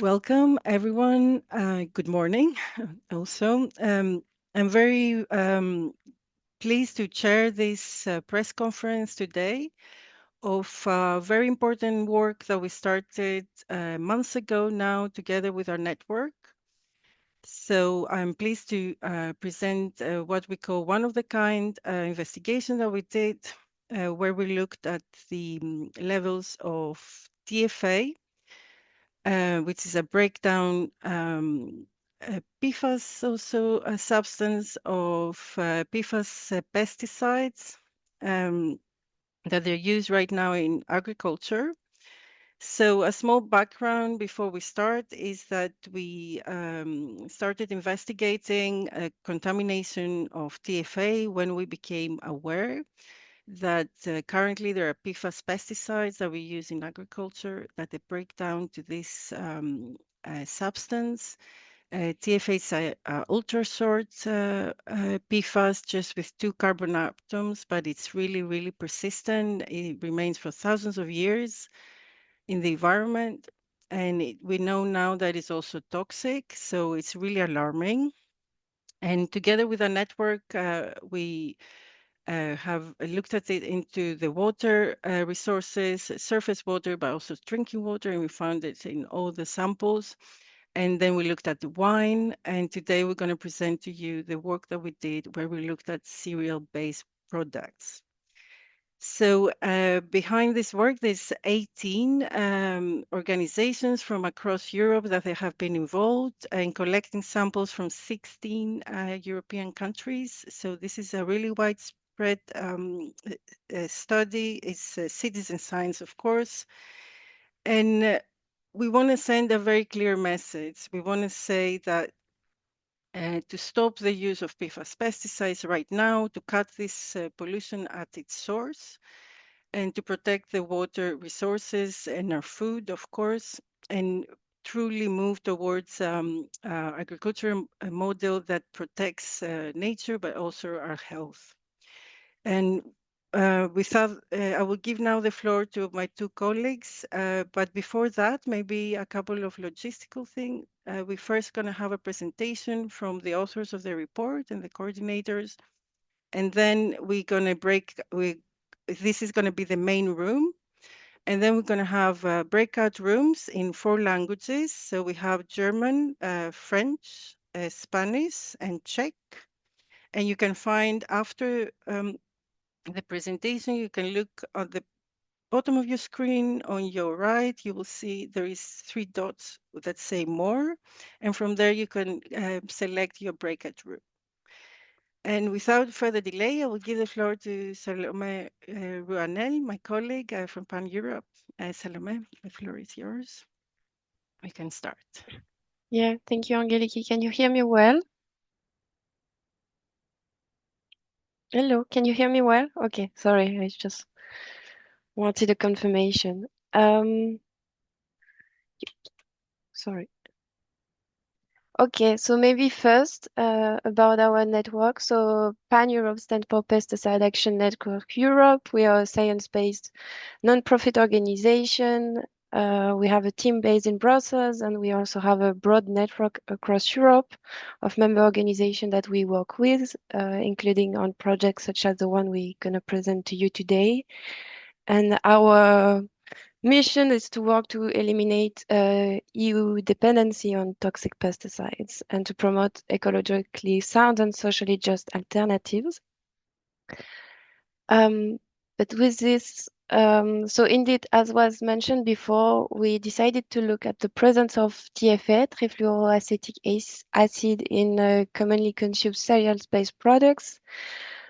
Welcome, everyone. Good morning. Also, I'm very pleased to chair this press conference today of very important work that we started months ago now together with our network. So I'm pleased to present what we call one-of-the-kind investigation that we did, where we looked at the levels of TFA, which is a breakdown, PFAS, also a substance of PFAS pesticides that they're used right now in agriculture. So a small background before we start is that we started investigating contamination of TFA when we became aware that currently there are PFAS pesticides that we use in agriculture that they break down to this substance. TFA is a ultra short PFAS just with 2 carbon atoms, but it's really, really persistent. It remains for thousands of years in the environment. And we know now that it's also toxic, so it's really alarming. And together with a network, we have looked at it into the water resources, surface water, but also drinking water, and we found it in all the samples. And then we looked at the wine, and today we're going to present to you the work that we did where we looked at cereal-based products. So behind this work, there's 18 organizations from across Europe that they have been involved in collecting samples from 16 European countries. So this is a really widespread study. It's citizen science, of course. And we want to send a very clear message. We want to say that to stop the use of PFAS pesticides right now, to cut this pollution at its source, and to protect the water resources and our food, of course, and truly move towards agriculture a model that protects nature, but also our health. And I will give now the floor to my 2 colleagues. But before that, maybe a couple of logistical things. We're first going to have a presentation from the authors of the report and the coordinators. And then we're going to this is going to be the main room. And then we're going to have breakout rooms in 4 languages. So we have German, French, Spanish, and Czech. And you can find after the presentation, you can look at the bottom of your screen on your right, you will see there is 3 dots that say more. And from there, you can select your breakout room. And without further delay, I will give the floor to Salome Ruanel, my colleague from Pan Europe. Salome, the floor is yours. We can start. Yeah, thank you, Angeliki. Can you hear me well? Hello, can you hear me well? Okay, sorry, I just wanted a confirmation. Sorry. Okay, so maybe first about our network. So Pan Europe stands for Pesticide Action Network Europe. We are a science-based non-profit organization. We have a team based in Brussels, and we also have a broad network across Europe of member organizations that we work with, including on projects such as the one we're going to present to you today. And our mission is to work to eliminate EU dependency on toxic pesticides and to promote ecologically sound and socially just alternatives. But with this, so indeed, as was mentioned before, we decided to look at the presence of TFA, trifluoroacetic acid, in commonly consumed cereals-based products.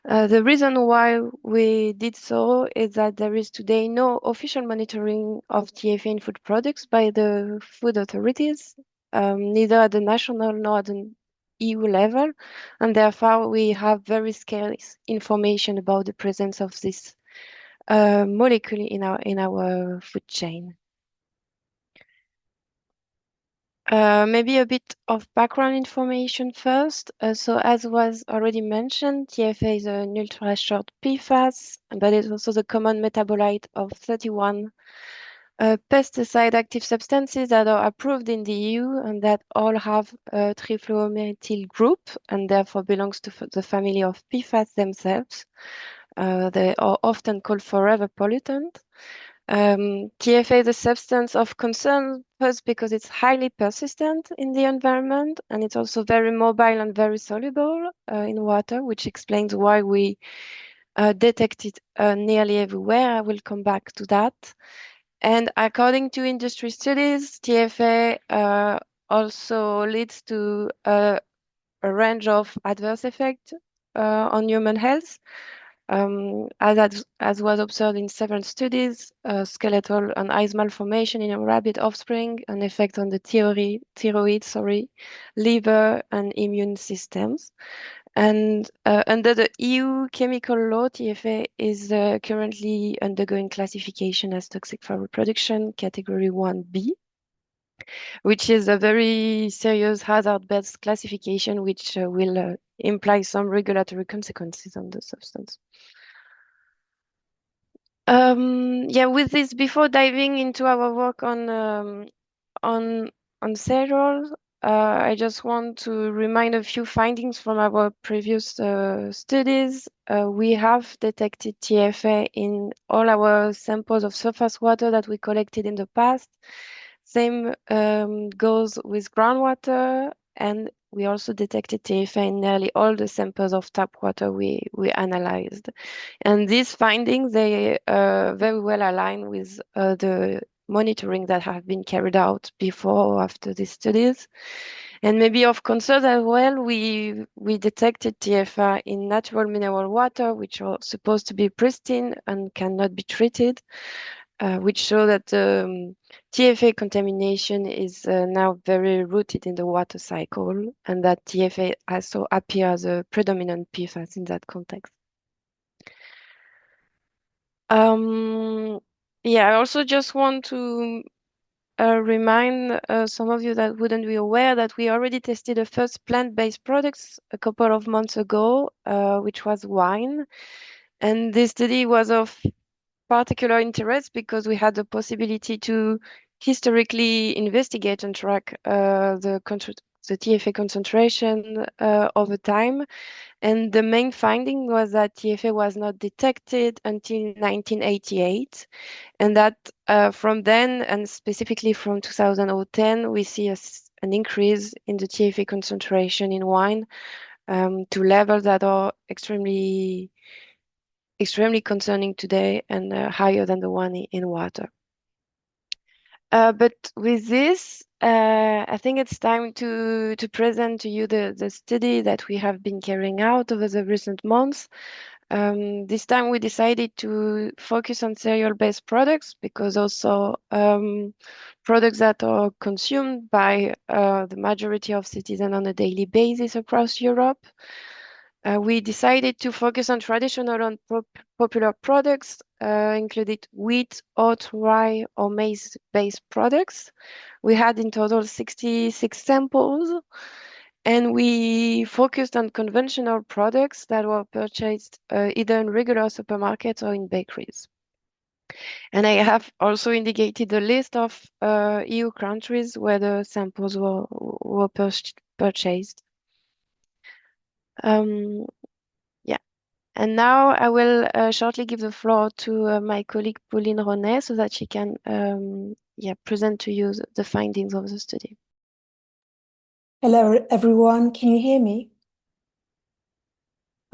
The reason why we did so is that there is today no official monitoring of TFA in food products by the food authorities, neither at the national nor at the EU level, and therefore we have very scarce information about the presence of this molecule in our food chain. Maybe a bit of background information first. So as was already mentioned, TFA is an ultra-short PFAS, but it's also the common metabolite of 31 pesticide active substances that are approved in the EU and that all have a trifluoromethyl group and therefore belongs to the family of PFAS themselves. They are often called forever pollutant. TFA is a substance of concern first because it's highly persistent in the environment and it's also very mobile and very soluble in water, which explains why we detect it nearly everywhere. I will come back to that. And according to industry studies, TFA also leads to a range of adverse effects on human health. As was observed in several studies, skeletal and eyes malformation in a rabbit offspring, an effect on the thyroid, liver, and immune systems. And under the EU chemical law, TFA is currently undergoing classification as toxic for reproduction, category 1B, which is a very serious hazard-based classification, which will imply some regulatory consequences on the substance. Yeah, with this, before diving into our work on on cereals, I just want to remind a few findings from our previous studies. We have detected TFA in all our samples of surface water that we collected in the past. Same goes with groundwater, and we also detected TFA in nearly all the samples of tap water we analyzed. And these findings, they very well align with the monitoring that have been carried out before or after these studies. And maybe of concern as well, we detected TFA in natural mineral water, which are supposed to be pristine and cannot be treated, which show that TFA contamination is now very rooted in the water cycle, and that TFA also appears as a predominant PFAS in that context. Yeah, I also just want to remind some of you that wouldn't be aware that we already tested the first plant-based products a couple of months ago, which was wine. And this study was of particular interest because we had the possibility to historically investigate and track the TFA concentration over time. And the main finding was that TFA was not detected until 1988. And that from then, and specifically from 2010, we see an increase in the TFA concentration in wine to levels that are extremely concerning today and higher than the one in water. But with this, I think it's time to present to you the study that we have been carrying out over the recent months. This time we decided to focus on cereal-based products because also products that are consumed by the majority of citizens on a daily basis across Europe. We decided to focus on traditional and popular products, included wheat, oat, rye, or maize-based products. We had in total 66 samples, and we focused on conventional products that were purchased either in regular supermarkets or in bakeries. And I have also indicated the list of EU countries where the samples were purchased. Yeah. And now I will shortly give the floor to my colleague Pauline Ronet so that she can present to you the findings of the study. Hello, everyone. Can you hear me?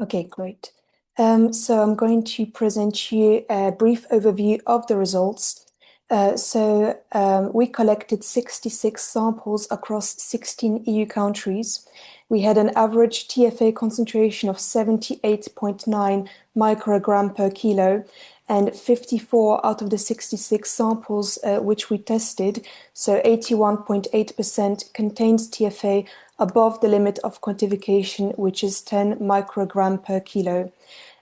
Okay, great. So I'm going to present you a brief overview of the results. We collected 66 samples across 16 EU countries. We had an average TFA concentration of 78.9 microgram per kilo, and 54 out of the 66 samples which we tested, so 81.8%, contains TFA above the limit of quantification, which is 10 microgram per kilo.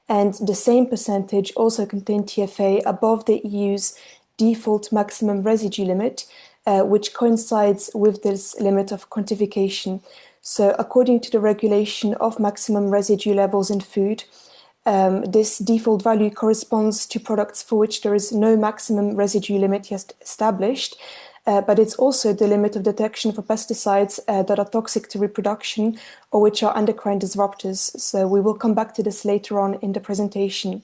And the same percentage also contained TFA above the EU's default maximum residue limit, which coincides with this limit of quantification. So according to the regulation of maximum residue levels in food, This default value corresponds to products for which there is no maximum residue limit yet established, but it's also the limit of detection for pesticides that are toxic to reproduction or which are endocrine disruptors. So we will come back to this later on in the presentation.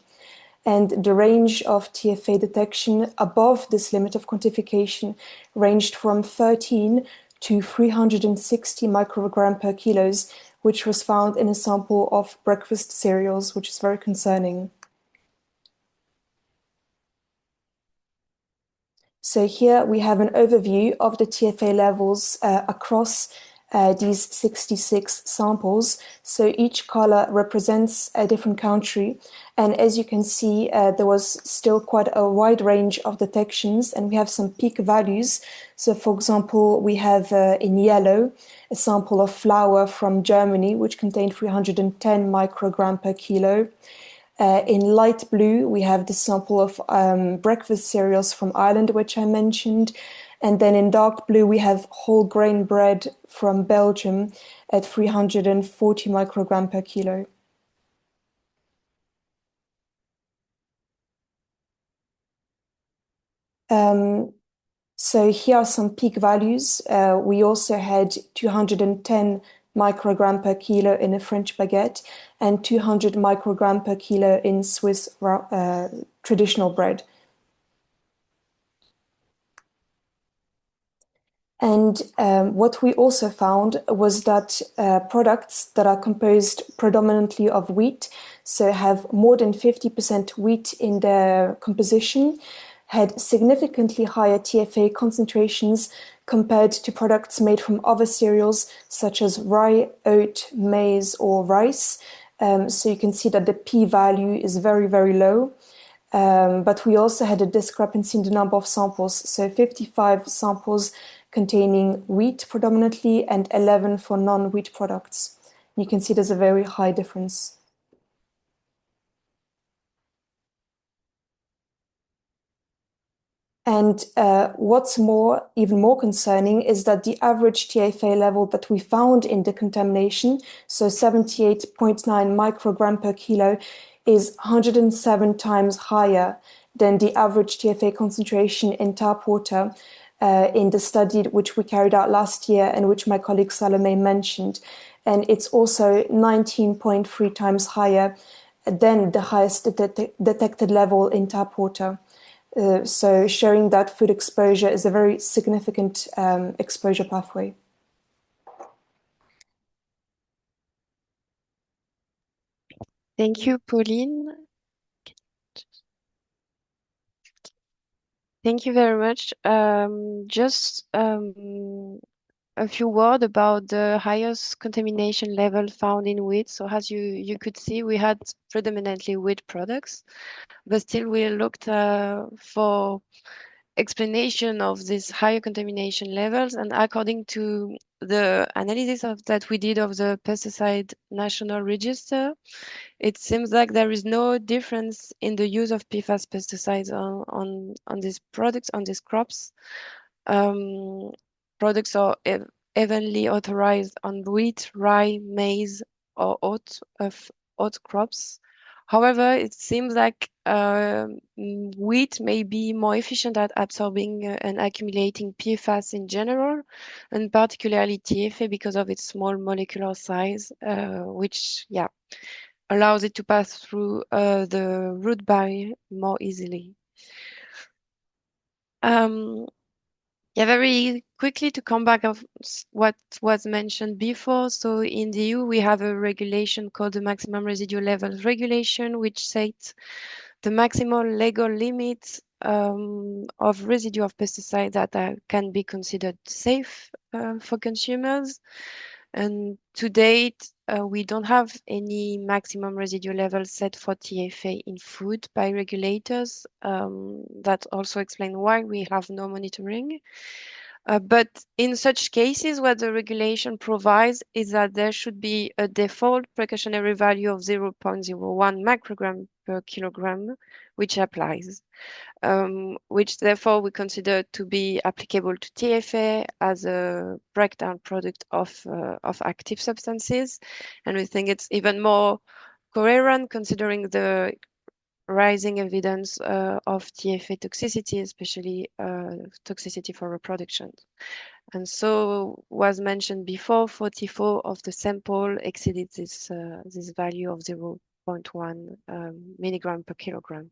And the range of TFA detection above this limit of quantification ranged from 13 to 360 microgram per kilos, which was found in a sample of breakfast cereals, which is very concerning. So here we have an overview of the TFA levels across these 66 samples. So each color represents a different country. And as you can see, there was still quite a wide range of detections, and we have some peak values. So for example, we have in yellow a sample of flour from Germany, which contained 310 microgram per kilo. In light blue, we have the sample of breakfast cereals from Ireland, which I mentioned. And then in dark blue, we have whole grain bread from Belgium at 340 microgram per kilo. So here are some peak values. We also had 210 microgram per kilo in a French baguette and 200 microgram per kilo in Swiss traditional bread. And what we also found was that products that are composed predominantly of wheat, so have more than 50% wheat in their composition, had significantly higher TFA concentrations compared to products made from other cereals such as rye, oat, maize, or rice. So you can see that the p-value is very, very low. But we also had a discrepancy in the number of samples. So 55 samples containing wheat predominantly and 11 for non-wheat products. You can see there's a very high difference. And what's even more concerning is that the average TFA level that we found in decontamination, so 78.9 microgram per kilo, is 107 times higher than the average TFA concentration in tap water in the study which we carried out last year and which my colleague Salome mentioned. And it's also 19.3 times higher than the highest detected level in tap water. So showing that food exposure is a very significant exposure pathway. Thank you, Pauline. Thank you very much. Just a few words about the highest contamination level found in wheat. So as you could see, we had predominantly wheat products, but still we looked for explanation of these higher contamination levels. And according to the analysis that we did of the pesticide national register, it seems like there is no difference in the use of PFAS pesticides on these products, on these crops. Products are evenly authorized on wheat, rye, maize, or oat crops. However, it seems like wheat may be more efficient at absorbing and accumulating PFAS in general, and particularly TFA because of its small molecular size, which, yeah, allows it to pass through the root barrier more easily. Yeah, very quickly to come back of what was mentioned before. So in the EU, we have a regulation called the Maximum Residual Levels Regulation, which sets the maximum legal limit of residue of pesticides that can be considered safe for consumers. And to date, we don't have any maximum residual level set for TFA in food by regulators. That also explains why we have no monitoring. But in such cases, what the regulation provides is that there should be a default precautionary value of 0.01 microgram per kilogram, which applies. Which therefore we consider to be applicable to TFA as a breakdown product of active substances. And we think it's even more coherent considering the rising evidence of TFA toxicity, especially toxicity for reproduction. And so, was mentioned before, 44 of the sample exceeded this value of 0.1 milligram per kilogram.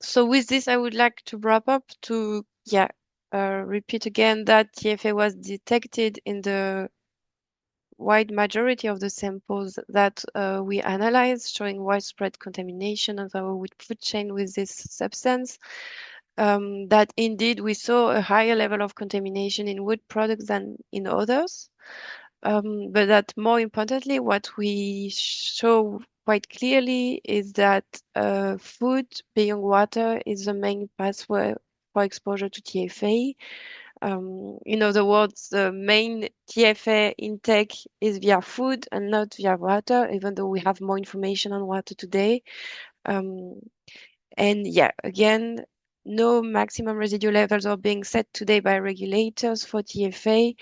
So with this, I would like to wrap up to repeat again that TFA was detected in the wide majority of the samples that we analyzed, showing widespread contamination of our food chain with this substance. That indeed we saw a higher level of contamination in wood products than in others. But that more importantly, what we show quite clearly is that food beyond water is the main pathway for exposure to TFA. In other words, the main TFA intake is via food and not via water, even though we have more information on water today. And yeah, again, no maximum residual levels are being set today by regulators for TFA,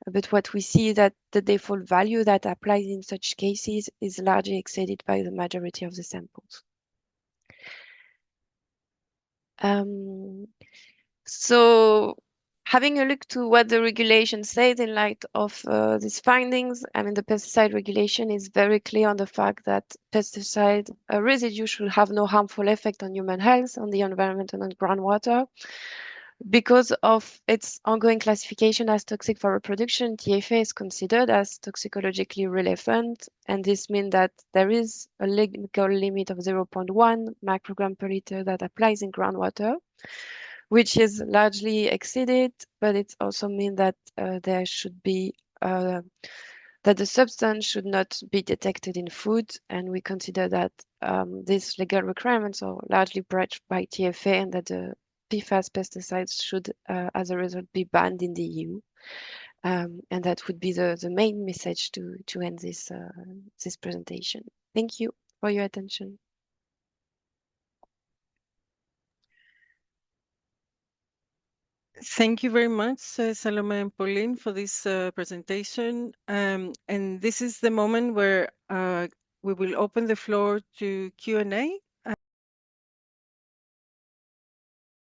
but what we see is that the default value that applies in such cases is largely exceeded by the majority of the samples. So having a look to what the regulation says in light of these findings, I mean, the pesticide regulation is very clear on the fact that pesticide residue should have no harmful effect on human health, on the environment, and on groundwater. Because of its ongoing classification as toxic for reproduction, TFA is considered as toxicologically relevant, and this means that there is a legal limit of 0.1 microgram per liter that applies in groundwater, which is largely exceeded, but it also means that there should be that the substance should not be detected in food, and we consider that these legal requirements are largely breached by TFA, and that the PFAS pesticides should, as a result, be banned in the EU. And that would be the main message to end this this presentation. Thank you for your attention. Thank you very much, Salome and Pauline, for this presentation. And this is the moment where we will open the floor to Q&A.